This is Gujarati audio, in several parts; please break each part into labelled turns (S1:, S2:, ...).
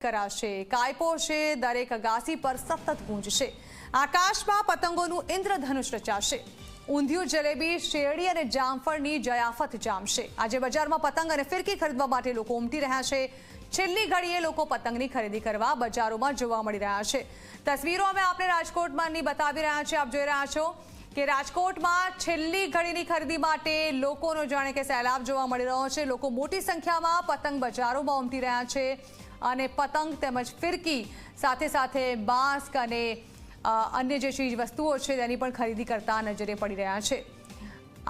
S1: कराशे कायपो છે દરેક અગાસી પર સતત ગુંજશે આકાશમાં પતંગોનું ઇન્દ્રધનુષ રચાશે ઊંધિયું જલેબી શેરડી અને જામફળની જયાફત જામશે આજે બજારમાં પતંગ અને ફિરકી ખરીદવા માટે લોકો ઉમટી રહ્યા છે છેલ્લી ઘડીએ લોકો પતંગની ખરીદી કરવા બજારોમાં જોવા મળી રહ્યા છે તસવીરો અમે આપને રાજકોટમાંની બતાવી રહ્યા છે આપ જોઈ રહ્યા છો કે રાજકોટમાં છેલ્લી ઘડીની ખરીદી માટે લોકોનો જાણે કે સૈલાબ જોવા મળી રહ્યો છે લોકો મોટી સંખ્યામાં પતંગ બજારોમાં ઉમટી રહ્યા છે અને પતંગ તેમજ ફિરકી સાથે સાથે બાંસ અને અન્ય જે ચીજ વસ્તુઓ છે તેની પણ ખરીદી કરતા નજરે પડી રહ્યા છે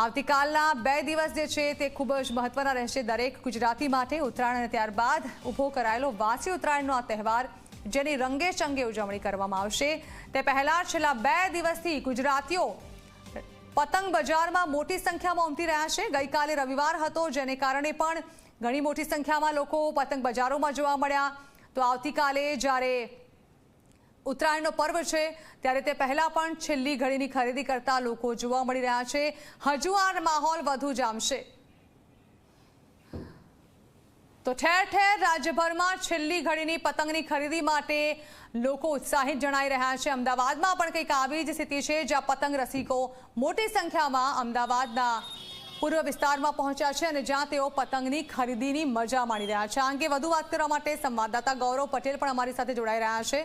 S1: આવતીકાલના 2 દિવસ જે છે તે ખૂબ જ મહત્વના રહેશે દરેક ગુજરાતી માટે ઉત્તરાયણ અને ત્યારબાદ ઊભો કરાયેલો વાસી ઉત્તરાયણનો આ તહેવાર જેની રંગે ચંગે ઉજવણી કરવામાં આવશે તે પહેલા છેલ્લા 2 દિવસથી ગુજરાતીઓ પતંગ બજારમાં મોટી સંખ્યામાં ઉમટી રહ્યા છે ગઈકાલે રવિવાર હતો જેને કારણે પણ ઘણી મોટી સંખ્યામાં લોકો પતંગ બજારોમાં જોવા મળ્યા તો આવતીકાલે જ્યારે ઉત્તરાયણનો પર્વ છે ત્યારે તે પહેલા પણ છેલ્લી ઘડીની ખરીદી કરતા લોકો જોવા મળી રહ્યા છે હજુ આ માહોલ વધુ જામશે તો ઠેર ઠેર રાજ્યભરમાં છેલ્લી ઘડીની પતંગની ખરીદી માટે લોકો ઉત્સાહિત જણાઈ રહ્યા છે અમદાવાદમાં પણ કંઈક આવી જ સ્થિતિ છે જ્યાં પતંગ રસિકો મોટી સંખ્યામાં અમદાવાદના પૂર્વ વિસ્તારમાં પહોંચ્યા છે અને જ્યાં તેઓ પતંગની ખરીદીની મજા માણી રહ્યા છે આ અંગે વધુ વાત કરવા માટે સંવાદદાતા ગૌરવ પટેલ પણ અમારી સાથે જોડાઈ રહ્યા છે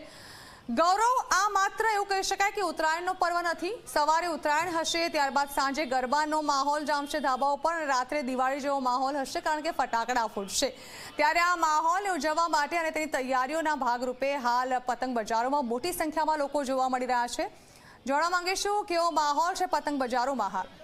S1: ગૌરવ આ માત્ર એવું કહી શકાય કે ઉત્તરાયણનો પર્વ નથી સવારે ઉત્તરાયણ હશે ત્યારબાદ સાંજે ગરબાનો માહોલ જામશે ધાબાઓ પર અને રાત્રે દિવાળી જેવો માહોલ હશે કારણ કે ફટાકડા ફૂટશે ત્યારે આ માહોલ ઉજવવા માટે અને તેની તૈયારીઓના ભાગરૂપે હાલ પતંગ બજારોમાં મોટી સંખ્યામાં લોકો જોવા મળી રહ્યા છે જાણવા માંગીશું કેવો માહોલ છે પતંગ બજારોમાં હાલ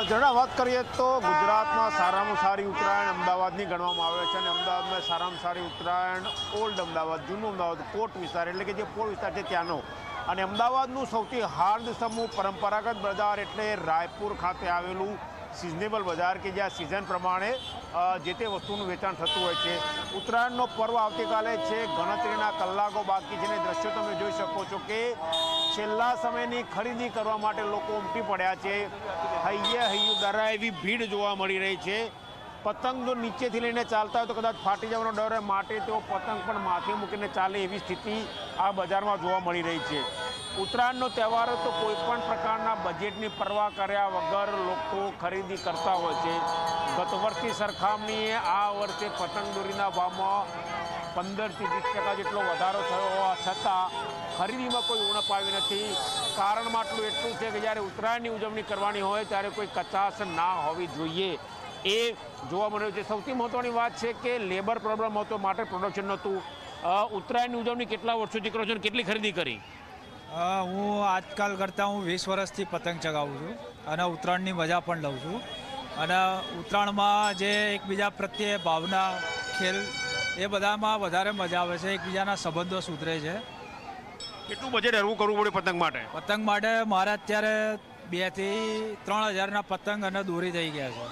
S2: જણા વાત કરીએ તો ગુજરાતમાં સારામાં સારી ઉત્તરાયણ અમદાવાદની ગણવામાં આવે છે અને અમદાવાદમાં સારામાં સારી ઉત્તરાયણ ઓલ્ડ અમદાવાદ જૂનું અમદાવાદ કોટ વિસ્તાર એટલે કે જે પોળ વિસ્તાર છે ત્યાંનો અને અમદાવાદનું સૌથી હાર્દ સમૂહ પરંપરાગત બજાર એટલે રાયપુર ખાતે આવેલું સિઝનેબલ બજાર કે જ્યાં સિઝન પ્રમાણે જે તે વસ્તુનું વેચાણ થતું હોય છે ઉત્તરાયણનો પર્વ આવતીકાલે છે ગણતરીના કલાકો બાકી છે અને દ્રશ્યો તમે જોઈ શકો છો કે છેલ્લા સમયની ખરીદી કરવા માટે લોકો ઉમટી પડ્યા છે હૈયું દરાય એવી ભીડ જોવા મળી રહી છે પતંગ જો નીચેથી લઈને ચાલતા હોય તો કદાચ ફાટી જવાનો ડર હોય માટે તેઓ પતંગ પણ માથે મૂકીને ચાલે એવી સ્થિતિ આ બજારમાં જોવા મળી રહી છે ઉત્તરાયણનો તહેવાર તો કોઈ પણ પ્રકારના બજેટની પરવા કર્યા વગર લોકો ખરીદી કરતા હોય છે ગત વર્ષની સરખામણીએ આ વર્ષે પતંગ દોરીના ભાવમાં 15થી 20% જેટલો વધારો થયો હોવા છતાં ખરીદીમાં કોઈ ઉણપ આવી નથી કારણ માટલું એટલું છે કે જ્યારે ઉત્તરાયણની ઉજવણી કરવાની હોય ત્યારે કોઈ કચાશ ના હોવી જોઈએ એ જોવા મળ્યું છે સૌથી મહત્ત્વની વાત છે કે લેબર પ્રોબ્લેમ હતો માટે પ્રોડક્શન નહોતું ઉત્તરાયણની ઉજવણી કેટલા વર્ષોથી કરો છો અને કેટલી ખરીદી કરી
S3: હું આજકાલ કરતાં 20 વર્ષથી પતંગ ચગાવું છું અને ઉત્તરાયણની મજા પણ લઉં છું અને ઉત્તરાયણમાં જે એકબીજા પ્રત્યે ભાવના ખેલ એ બધામાં વધારે મજા આવે છે એકબીજાના સંબંધો સુધરે છે
S2: કેટલું બજેટ હરવું કરવું પડે
S3: પતંગ માટે મારે અત્યારે 2 થી 3 હજારના પતંગ અને દોરી થઈ ગયા છે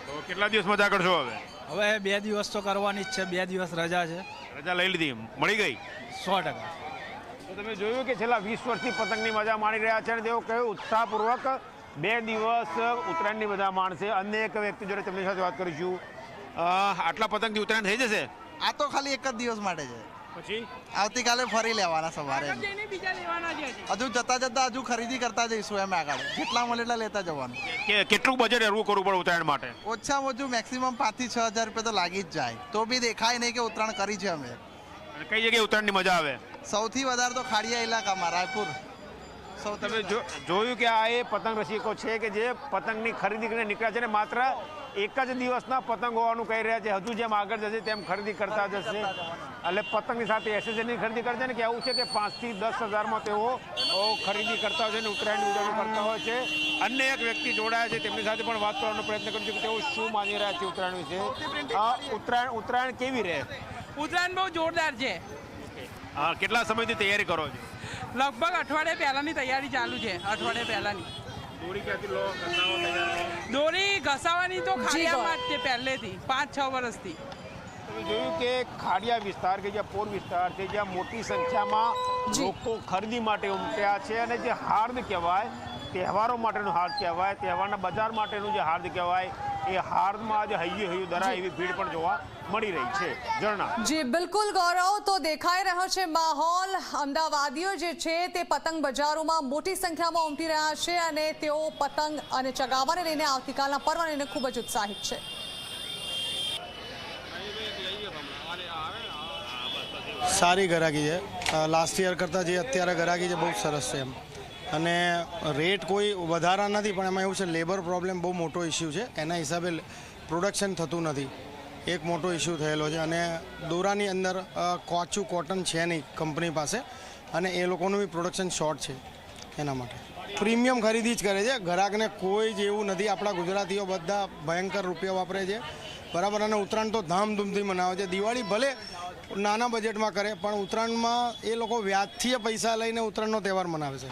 S2: તો કેટલા દિવસ મજા કરશો
S3: હવે 2 દિવસ તો કરવાની જ છે 2 દિવસ રજા છે
S2: રજા લઈ લીધી મળી ગઈ
S3: 100%.
S2: તો તમે જોયું કે છેલ્લા 20 વર્ષથી પતંગની મજા માણી રહ્યા છે અને તેઓ કહ્યું ઉત્સાહપૂર્વક 2 દિવસ ઉત્તરાયણની મજા માણશે અન્ય એક વ્યક્તિ જોડે તેમની સાથે વાત કરીશું આટલા પતંગથી ઉત્તરાયણ થઈ જશે
S4: આ તો ખાલી એક જ દિવસ માટે છે
S2: પછી
S4: આવતીકાલે ફરી લેવાના સવારે હજુ જતા હજુ ખરીદી કરતા જઈશું એમ આગળ જેટલા મળે એટલા લેતા જવાનું
S2: કેટલું બજેટ હરવું કરવું પડે ઉત્તરાયણ માટે
S4: ઓછામાં ઓછું મેક્સિમમ 5 થી 6 હજાર રૂપિયા તો લાગી જ જાય તો બી દેખાય નહીં કે ઉત્તરાયણ કરી છે અમે
S2: કઈ જગ્યાએ ઉત્તરાયણની મજા આવે
S4: સૌથી વધારે તો ખાડિયા ઇલાકામાં રાયપુર
S2: તમે જોયું કે આ એ પતંગ રસિકો છે કે જે પતંગની ખરીદી કરીને નીકળ્યા છે ને માત્ર એક જ દિવસના પતંગ હોવાનું કહી રહ્યા છે હજુ જેમ આગળ જશે તેમ ખરીદી કરતા જશે એટલે પતંગની સાથે એસેસરીની ખરીદી કરશે ને કે એવું છે કે 5 થી 10 હજારમાં તેઓ ખરીદી કરતા હોય છે અને ઉત્તરાયણની ઉજવણી કરતા હોય છે અન્ય એક વ્યક્તિ જોડાયા છે તેમની સાથે પણ વાત કરવાનો પ્રયત્ન કરું છું કે તેઓ શું માની રહ્યા છે ઉત્તરાયણ વિશે ઉત્તરાયણ કેવી રહે
S5: ઉત્તરાયણ બહુ જોરદાર છે
S2: કેટલા સમયથી તૈયારી કરો છો
S5: લગભગ અઠવાડિયે પહેલાંની તૈયારી ચાલુ છે. અઠવાડિયે પહેલાંની
S2: દોરી ક્યાંથી લો ઘસાવો તૈયાર
S5: દોરી ઘસાવાની તો ખાડિયામાં જ છે પહેલેથી 5-6 વર્ષથી.
S2: તમે જોયું કે ખાડિયા વિસ્તાર કે જ્યાં પોર વિસ્તાર છે જ્યાં મોટી સંખ્યામાં લોકો ખરીદી માટે ઉમટ્યા છે અને જે હાર્દ કહેવાય તહેવારો માટેનું હાર્દ કહેવાય તહેવારના બજાર માટેનું જે હાર્દ કહેવાય એ હાર્દમાં આજે હૈયું ધરાય એવી ભીડ પણ જોવા મળી રહી છે. ઝરણા.
S1: જી બિલકુલ ગૌરવ, તો દેખાઈ રહ્યો છે માહોલ. અમદાવાદીઓ જે છે તે પતંગ બજારોમાં મોટી સંખ્યામાં ઉમટી રહ્યા છે અને તેઓ પતંગ અને ચગાવવાને લઈને આવતીકાલના પર્વને લઈને ખૂબ જ ઉત્સાહિત છે.
S6: સારી ગ્રાહકી છે. લાસ્ટ યર કરતાં જે અત્યારે ગ્રાહકી છે બહુ સરસ છે એમ. અને રેટ કોઈ વધારા નથી, પણ એમાં એવું છે લેબર પ્રોબ્લેમ બહુ મોટો ઇસ્યુ છે. એના હિસાબે પ્રોડક્શન થતું નથી, એક મોટો ઇસ્યુ થયેલો છે. અને દોરાની અંદર કાચું કોટન છે નહીં કંપની પાસે, અને એ લોકોનું બી પ્રોડક્શન શોર્ટ છે. એના માટે પ્રીમિયમ ખરીદી જ કરે છે. ગ્રાહકને કોઈ જ એવું નથી. આપણા ગુજરાતીઓ બધા ભયંકર રૂપિયા વાપરે છે, બરાબર. અને ઉત્તરાયણ તો ધામધૂમથી મનાવે છે. દિવાળી ભલે નાના બજેટમાં કરે, પણ ઉત્તરાયણમાં એ લોકો વ્યાજથી પૈસા લઈને ઉત્તરાયણનો તહેવાર મનાવે છે.